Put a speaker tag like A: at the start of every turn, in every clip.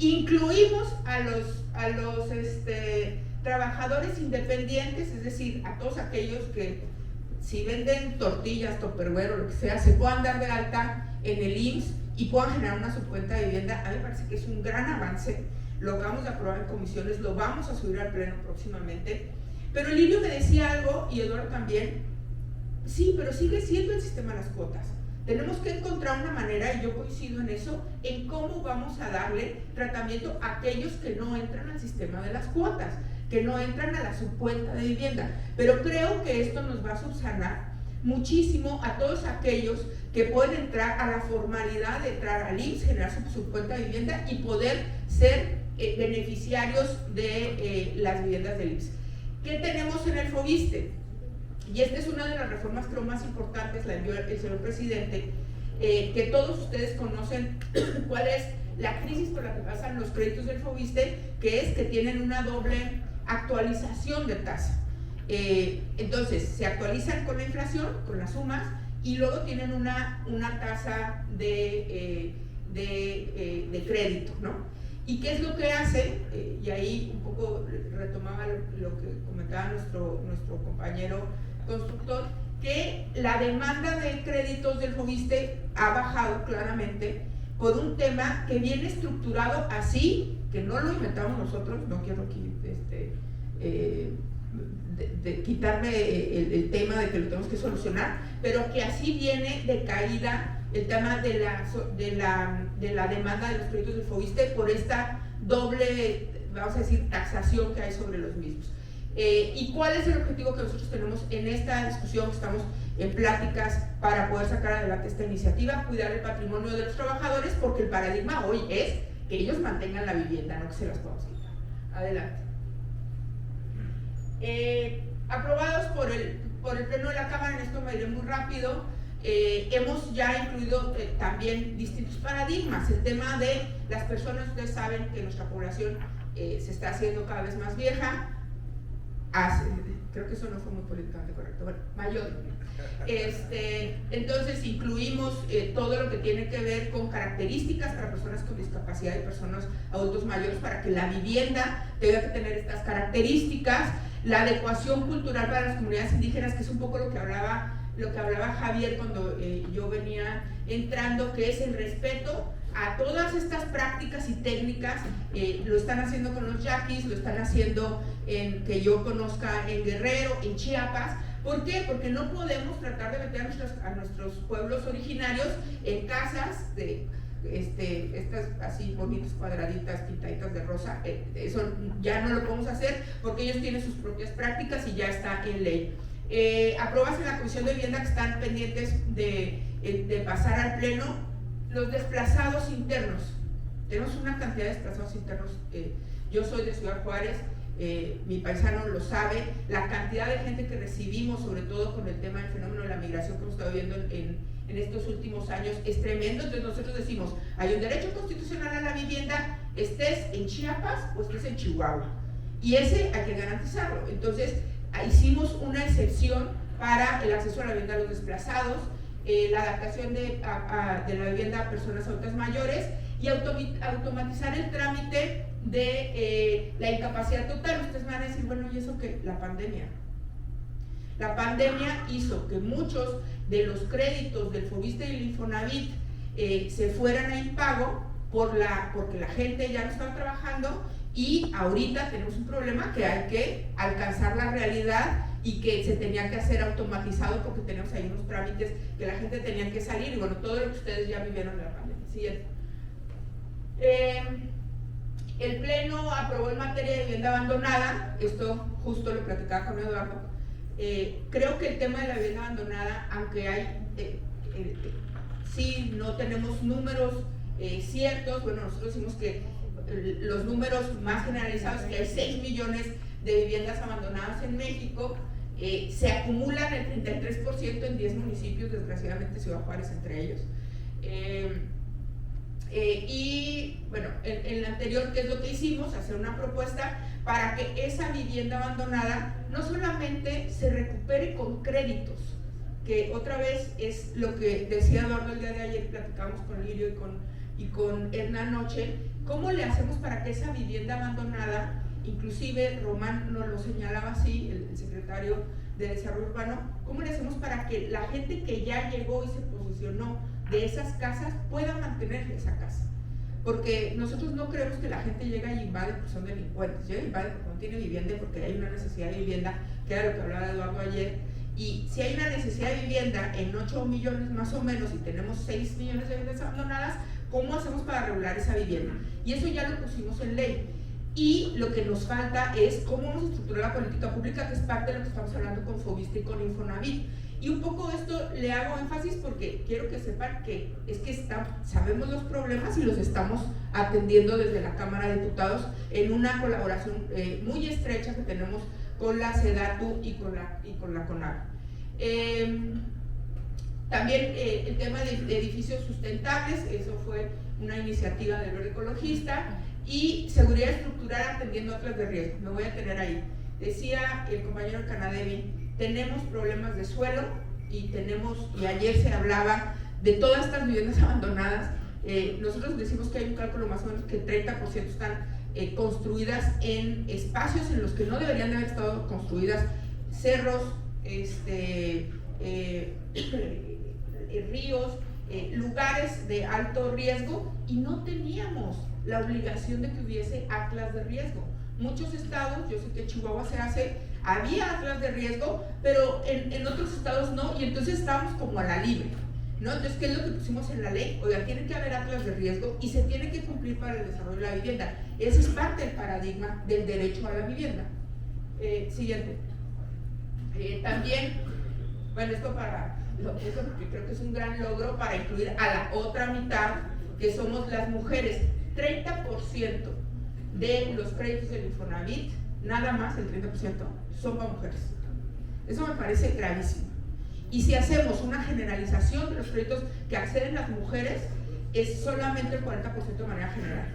A: Incluimos a los trabajadores independientes, es decir, a todos aquellos que si venden tortillas, tupperware o lo que sea, se puedan dar de alta en el IMSS y puedan generar una subcuenta de vivienda. A mí me parece que es un gran avance, lo acabamos de aprobar en comisiones, lo vamos a subir al pleno próximamente. Pero Lirio me decía algo, y Eduardo también, sí, pero sigue siendo el sistema de las cuotas. Tenemos que encontrar una manera, y yo coincido en eso, en cómo vamos a darle tratamiento a aquellos que no entran al sistema de las cuotas, que no entran a la subcuenta de vivienda. Pero creo que esto nos va a subsanar muchísimo a todos aquellos que pueden entrar a la formalidad de entrar al IMSS, generar su subcuenta de vivienda y poder ser beneficiarios de las viviendas del IMSS. ¿Qué tenemos en el FOVISSSTE? Y esta es una de las reformas creo más importantes, la envió el señor presidente, que todos ustedes conocen cuál es la crisis por la que pasan los créditos del FOVISSSTE, que es que tienen una doble actualización de tasa. Entonces, se actualizan con la inflación, con las sumas, y luego tienen una tasa de crédito, ¿no? ¿Y qué es lo que hace? Y ahí un poco retomaba lo que comentaba nuestro compañero constructor, que la demanda de créditos del FOVISSSTE ha bajado claramente por un tema que viene estructurado así, que no lo inventamos nosotros, no quiero quitarme el tema de que lo tenemos que solucionar, pero que así viene de caída el tema de la demanda de los créditos del FOVISSSTE por esta doble, vamos a decir, taxación que hay sobre los mismos. ¿Y cuál es el objetivo que nosotros tenemos en esta discusión? Estamos en pláticas para poder sacar adelante esta iniciativa, cuidar el patrimonio de los trabajadores, porque el paradigma hoy es que ellos mantengan la vivienda, no que se las podamos quitar. Adelante. Aprobados por el Pleno de la Cámara, en esto me iré muy rápido. Hemos ya incluido también distintos paradigmas. El tema de las personas, ustedes saben que nuestra población se está haciendo cada vez más vieja. Creo que eso no fue muy políticamente correcto, bueno, mayor. Entonces incluimos todo lo que tiene que ver con características para personas con discapacidad y personas adultos mayores, para que la vivienda tenga que tener estas características. La adecuación cultural para las comunidades indígenas, que es un poco lo que hablaba Javier cuando yo venía entrando, que es el respeto a todas estas prácticas y técnicas. Lo están haciendo con los yaquis, lo están haciendo que yo conozca en Guerrero, en Chiapas. ¿Por qué? Porque no podemos tratar de meter a nuestros pueblos originarios en casas de estas así bonitas cuadraditas, pintaditas de rosa. Eso ya no lo podemos hacer porque ellos tienen sus propias prácticas y ya está en ley. Aprobas en la Comisión de Vivienda, que están pendientes de pasar al Pleno, los desplazados internos. Tenemos una cantidad de desplazados internos. Yo soy de Ciudad Juárez, mi paisano lo sabe, la cantidad de gente que recibimos, sobre todo con el tema del fenómeno de la migración que hemos estado viendo en estos últimos años, es tremendo. Entonces nosotros decimos, hay un derecho constitucional a la vivienda, estés en Chiapas o estés en Chihuahua, y ese hay que garantizarlo. Entonces hicimos una excepción para el acceso a la vivienda a los desplazados, la adaptación de la vivienda a personas adultas mayores, y automatizar el trámite de la incapacidad total. Ustedes me van a decir, bueno, ¿y eso qué? La pandemia. La pandemia hizo que muchos de los créditos del FOVISSSTE y el Infonavit se fueran a impago porque la gente ya no estaba trabajando, y ahorita tenemos un problema que hay que alcanzar la realidad y que se tenía que hacer automatizado porque tenemos ahí unos trámites que la gente tenía que salir, y bueno, todo lo que ustedes ya vivieron de la pandemia. Siguiente. El Pleno aprobó en materia de vivienda abandonada, esto justo lo platicaba con Eduardo. Creo que el tema de la vivienda abandonada, aunque hay, sí, no tenemos números ciertos, bueno, nosotros decimos que los números más generalizados, que hay 6 millones de viviendas abandonadas en México, se acumulan el 33% en 10 municipios, desgraciadamente Ciudad Juárez entre ellos. Y bueno, en el anterior, ¿qué es lo que hicimos? Hacer una propuesta para que esa vivienda abandonada no solamente se recupere con créditos, que otra vez es lo que decía Eduardo el día de ayer, platicamos con Lirio y con Edna anoche, ¿cómo le hacemos para que esa vivienda abandonada, inclusive Román nos lo señalaba así, el secretario de Desarrollo Urbano, cómo le hacemos para que la gente que ya llegó y se posesionó de esas casas pueda mantener esa casa? Porque nosotros no creemos que la gente llega y invade porque son delincuentes, llega y invade porque no tiene vivienda, porque hay una necesidad de vivienda, que era lo que hablaba Eduardo ayer. Y si hay una necesidad de vivienda en 8 millones más o menos y tenemos 6 millones de viviendas abandonadas, ¿cómo hacemos para regular esa vivienda? Y eso ya lo pusimos en ley. Y lo que nos falta es cómo vamos a estructurar la política pública, que es parte de lo que estamos hablando con Fobiste y con Infonavit. Y un poco esto le hago énfasis porque quiero que sepan que es que sabemos los problemas y los estamos atendiendo desde la Cámara de Diputados en una colaboración muy estrecha que tenemos con la SEDATU y con la CONAVI. También el tema de edificios sustentables, eso fue una iniciativa del Verde Ecologista, y seguridad estructural atendiendo atlas de riesgo. Me voy a tener ahí. Decía el compañero Canadevi, tenemos problemas de suelo y ayer se hablaba de todas estas viviendas abandonadas. Nosotros decimos que hay un cálculo más o menos que 30% están construidas en espacios en los que no deberían de haber estado construidas, cerros, ríos, lugares de alto riesgo, y no teníamos la obligación de que hubiese atlas de riesgo. Muchos estados, yo sé que en Chihuahua había atlas de riesgo, pero en otros estados no, y entonces estábamos como a la libre, ¿no? Entonces, ¿qué es lo que pusimos en la ley? Oiga, tiene que haber atlas de riesgo y se tiene que cumplir para el desarrollo de la vivienda. Ese es parte del paradigma del derecho a la vivienda. Siguiente. También, bueno, esto porque creo que es un gran logro para incluir a la otra mitad, que somos las mujeres. 30% de los créditos del Infonavit, nada más el 30%, son para mujeres. Eso me parece gravísimo. Y si hacemos una generalización de los créditos que acceden las mujeres, es solamente el 40% de manera general.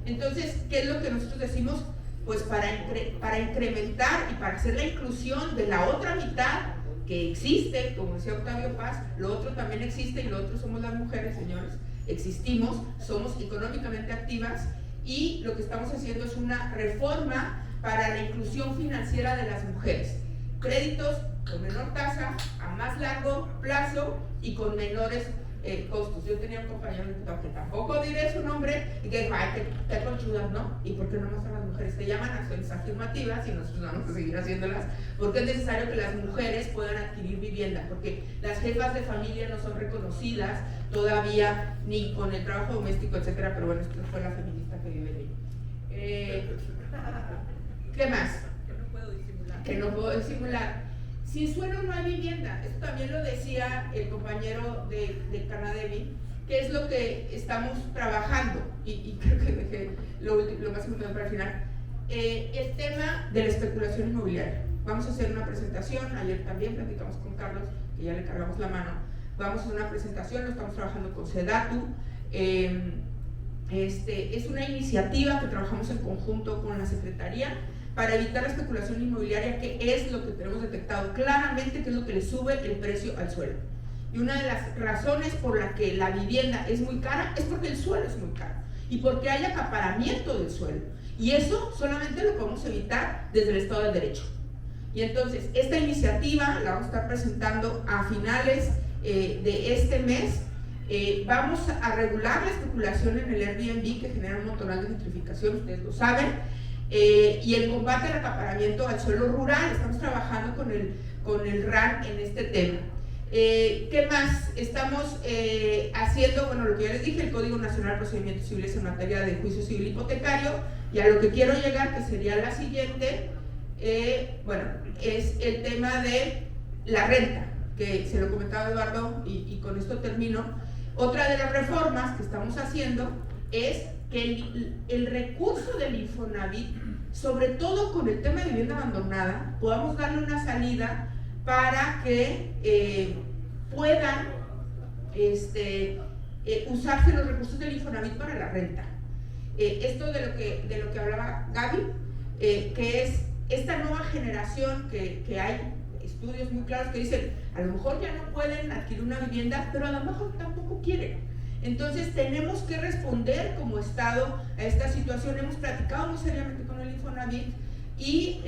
A: Entonces, ¿qué es lo que nosotros decimos? Pues para incrementar y para hacer la inclusión de la otra mitad que existe, como decía Octavio Paz, lo otro también existe y lo otro somos las mujeres, señores. Existimos, somos económicamente activas, y lo que estamos haciendo es una reforma para la inclusión financiera de las mujeres. Créditos con menor tasa, a más largo plazo y con menores costos. Yo tenía un compañero diputado que tampoco diré su nombre y que dijo, ay, qué conchudas, ¿no? ¿Y por qué no más a las mujeres te llaman acciones afirmativas y nosotros vamos a seguir haciéndolas? Porque es necesario que las mujeres puedan adquirir vivienda, porque las jefas de familia no son reconocidas todavía ni con el trabajo doméstico, etcétera, pero bueno, esto fue la feminista que vive de ahí. ¿Qué más? Que no puedo disimular. Sin suelo no hay vivienda. Esto también lo decía el compañero de Canadevi, que es lo que estamos trabajando, y creo que dejé lo más importante para el final. El tema de la especulación inmobiliaria. Vamos a hacer una presentación, ayer también platicamos con Carlos, que ya le cargamos la mano. Vamos a hacer una presentación, lo estamos trabajando con SEDATU. Es una iniciativa que trabajamos en conjunto con la Secretaría para evitar la especulación inmobiliaria, que es lo que tenemos detectado claramente, que es lo que le sube el precio al suelo. Y una de las razones por la que la vivienda es muy cara es porque el suelo es muy caro y porque hay acaparamiento del suelo. Y eso solamente lo podemos evitar desde el Estado de Derecho. Y entonces, esta iniciativa la vamos a estar presentando a finales de este mes. Vamos a regular la especulación en el Airbnb, que genera un montonal de gentrificación, ustedes lo saben. Y el combate al acaparamiento al suelo rural. Estamos trabajando con el RAN en este tema. ¿Qué más? Estamos haciendo, bueno, lo que ya les dije, el Código Nacional de Procedimientos Civiles en materia de juicio civil hipotecario, y a lo que quiero llegar, que sería la siguiente, bueno, es el tema de la renta, que se lo comentaba Eduardo, y con esto termino. Otra de las reformas que estamos haciendo es que el recurso del Infonavit, sobre todo con el tema de vivienda abandonada, podamos darle una salida para que puedan usarse los recursos del Infonavit para la renta. Esto de lo que hablaba Gaby, que es esta nueva generación que hay estudios muy claros que dicen, a lo mejor ya no pueden adquirir una vivienda, pero a lo mejor tampoco quieren. Entonces tenemos que responder como Estado a esta situación. Hemos platicado muy seriamente con el Infonavit y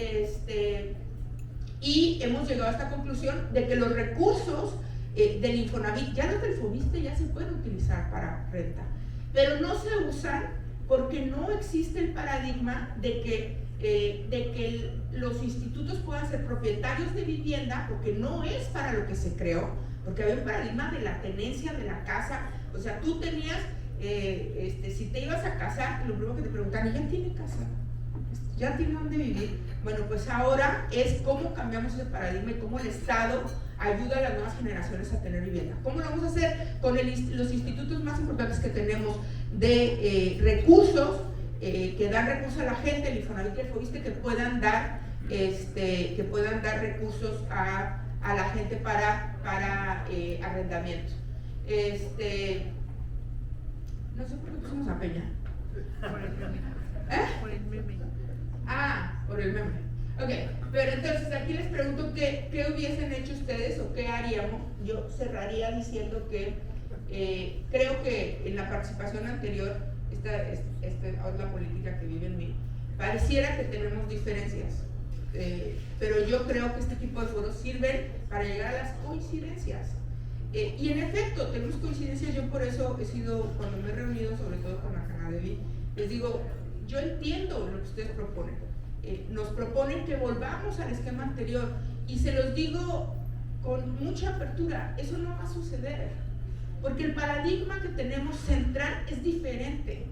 A: hemos llegado a esta conclusión de que los recursos del Infonavit, ya los del Fobiste ya se pueden utilizar para renta, pero no se usan porque no existe el paradigma de que los institutos puedan ser propietarios de vivienda, porque no es para lo que se creó, porque había un paradigma de la tenencia de la casa. O sea, tú tenías, si te ibas a casar, lo primero que te preguntan, ¿y ya tiene casa? ¿Ya tiene dónde vivir? Bueno, pues ahora es cómo cambiamos ese paradigma y cómo el Estado ayuda a las nuevas generaciones a tener vivienda. ¿Cómo lo vamos a hacer? Con los institutos más importantes que tenemos de recursos, que dan recursos a la gente, el Infonavit y el Fobiste, que puedan dar recursos a la gente para arrendamiento. No sé por qué pusimos a Peña.
B: Por el meme. Por el meme.
A: Ah, por el meme. Ok, pero entonces aquí les pregunto qué hubiesen hecho ustedes o qué haríamos. Yo cerraría diciendo que creo que en la participación anterior, esta es la política que vive en mí, pareciera que tenemos diferencias, pero yo creo que este tipo de foros sirven para llegar a las coincidencias. Y en efecto, tenemos coincidencias. Yo por eso he sido, cuando me he reunido, sobre todo con la Canadevi, les digo, yo entiendo lo que ustedes proponen. Nos proponen que volvamos al esquema anterior, y se los digo con mucha apertura, eso no va a suceder, porque el paradigma que tenemos central es diferente.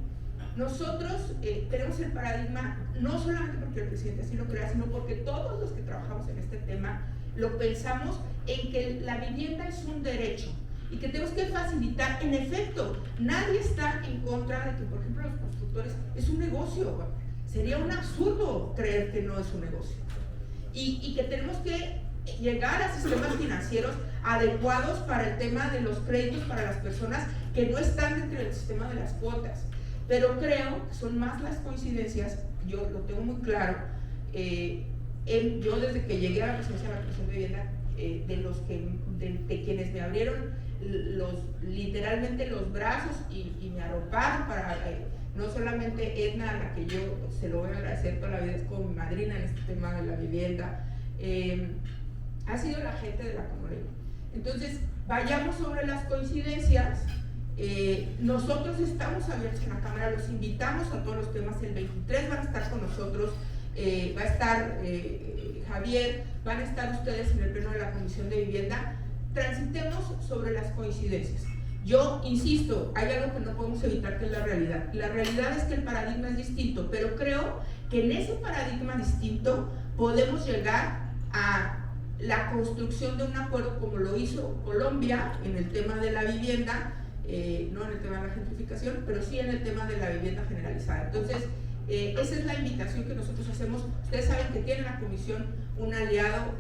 A: Nosotros tenemos el paradigma, no solamente porque el presidente así lo crea, sino porque todos los que trabajamos en este tema lo pensamos en que la vivienda es un derecho y que tenemos que facilitar. En efecto, nadie está en contra de que, por ejemplo, los constructores es un negocio. Sería un absurdo creer que no es un negocio. Y que tenemos que llegar a sistemas financieros adecuados para el tema de los créditos para las personas que no están dentro del sistema de las cuotas. Pero creo que son más las coincidencias, yo lo tengo muy claro. Yo desde que llegué a la presidencia de la Comisión de Vivienda, de quienes me abrieron literalmente los brazos y me arroparon para, no solamente Edna, a la que yo se lo voy a agradecer toda la vida, es como mi madrina en este tema de la vivienda, ha sido la gente de la Comunidad. Entonces, vayamos sobre las coincidencias. Nosotros estamos abiertos en la Cámara, los invitamos a todos los temas. El 23 van a estar con nosotros, va a estar Javier, van a estar ustedes en el pleno de la Comisión de Vivienda. Transitemos sobre las coincidencias. Yo insisto, hay algo que no podemos evitar, que es la realidad. La realidad es que el paradigma es distinto, pero creo que en ese paradigma distinto podemos llegar a la construcción de un acuerdo como lo hizo Colombia en el tema de la vivienda, no en el tema de la gentrificación, pero sí en el tema de la vivienda generalizada. Entonces, esa es la invitación que nosotros hacemos. Ustedes saben que tiene la comisión un aliado.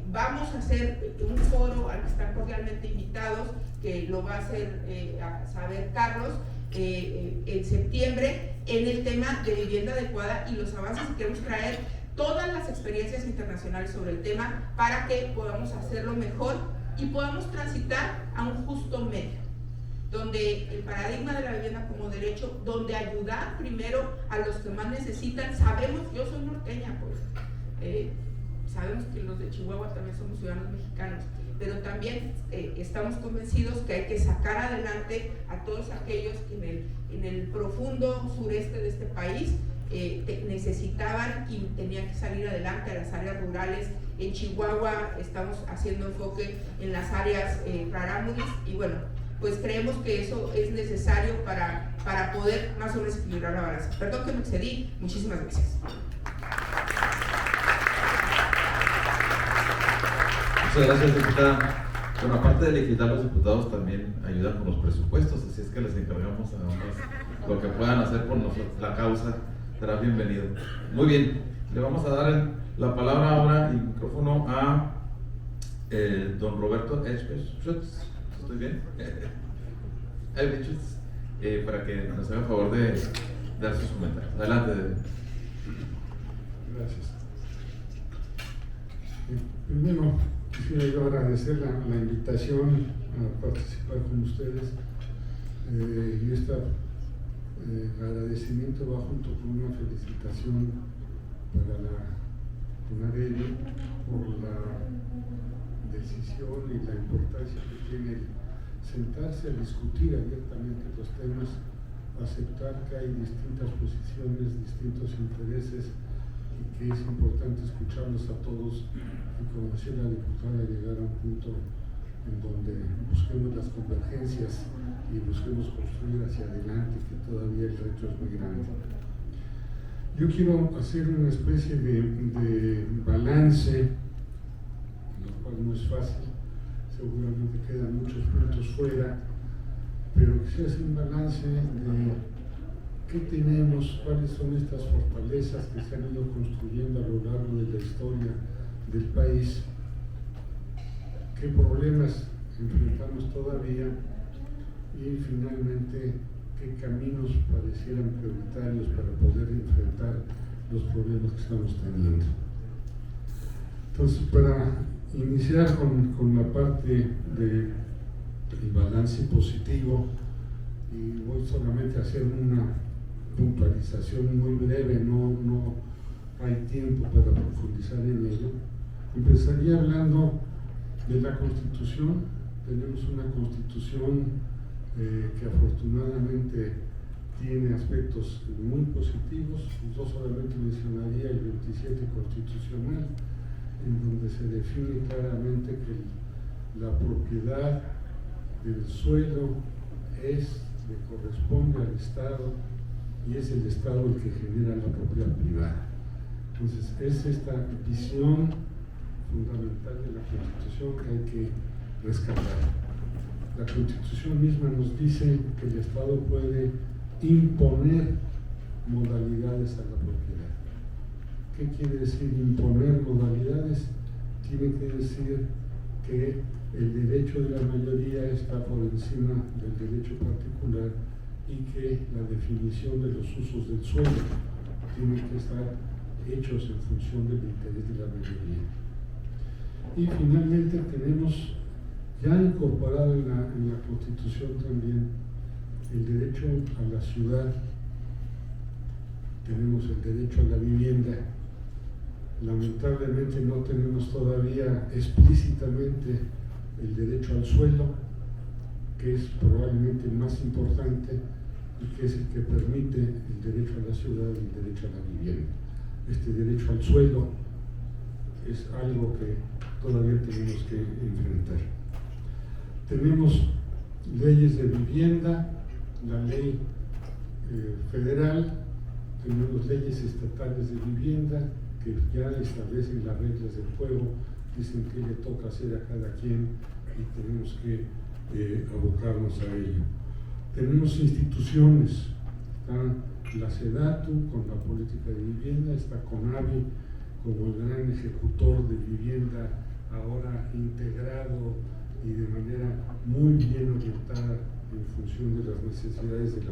A: Vamos a hacer un foro al que están cordialmente invitados, que lo va a hacer a saber Carlos, en septiembre, en el tema de vivienda adecuada y los avances que queremos traer, todas las experiencias internacionales sobre el tema, para que podamos hacerlo mejor y podamos transitar a un justo medio, donde el paradigma de la vivienda como derecho, donde ayudar primero a los que más necesitan. Sabemos, yo soy norteña, pues, sabemos que los de Chihuahua también somos ciudadanos mexicanos, pero también estamos convencidos que hay que sacar adelante a todos aquellos que en el profundo sureste de este país necesitaban y tenían que salir adelante, a las áreas rurales. En Chihuahua estamos haciendo enfoque en las áreas rarámuris, y bueno, pues creemos que eso es necesario para poder más o menos equilibrar la balanza. Perdón que me excedí, muchísimas gracias.
C: Muchas gracias, diputada. Bueno, aparte de legislar, los diputados también ayudan con los presupuestos, así es que les encargamos a ambas lo que puedan hacer por nosotros, la causa será bienvenido. Muy bien, le vamos a dar la palabra ahora, el micrófono a don Roberto Schutz. ¿Estoy bien? Para que nos haga favor de dar sus comentarios. Adelante.
D: Gracias. Primero, quisiera yo agradecer la invitación a participar con ustedes. y este agradecimiento va junto con una felicitación para la CONADELI por la decisión y la importancia que tiene sentarse a discutir abiertamente los temas, aceptar que hay distintas posiciones, distintos intereses y que es importante escucharlos a todos y, como decía la diputada, llegar a un punto en donde busquemos las convergencias y busquemos construir hacia adelante, que todavía el reto es muy grande. Yo quiero hacer una especie de balance, lo cual no es fácil, seguramente quedan muchos puntos fuera, pero que se hace un balance de qué tenemos, cuáles son estas fortalezas que se han ido construyendo a lo largo de la historia del país, qué problemas enfrentamos todavía y finalmente qué caminos parecieran prioritarios para poder enfrentar los problemas que estamos teniendo. Entonces, para iniciar con la parte del balance positivo, y voy solamente a hacer una puntualización muy breve, no hay tiempo para profundizar en ello. Empezaría hablando de la Constitución. Tenemos una Constitución que afortunadamente tiene aspectos muy positivos. Yo solamente mencionaría el 27 constitucional, en donde se define claramente que la propiedad del suelo le corresponde al Estado y es el Estado el que genera la propiedad privada. Entonces, es esta visión fundamental de la Constitución que hay que rescatar. La Constitución misma nos dice que el Estado puede imponer modalidades a la propiedad. ¿Qué quiere decir imponer modalidades? Tiene que decir que el derecho de la mayoría está por encima del derecho particular y que la definición de los usos del suelo tiene que estar hechos en función del interés de la mayoría. Y finalmente tenemos ya incorporado en la Constitución también el derecho a la ciudad, tenemos el derecho a la vivienda. Lamentablemente no tenemos todavía explícitamente el derecho al suelo, que es probablemente el más importante y que es el que permite el derecho a la ciudad y el derecho a la vivienda. Este derecho al suelo es algo que todavía tenemos que enfrentar. Tenemos leyes de vivienda, la ley federal, tenemos leyes estatales de vivienda que ya establecen las reglas del juego, dicen qué le toca hacer a cada quien y tenemos que abocarnos a ello. Tenemos instituciones, está la SEDATU con la política de vivienda, está CONAVI como el gran ejecutor de vivienda ahora integrado y de manera muy bien orientada en función de las necesidades de la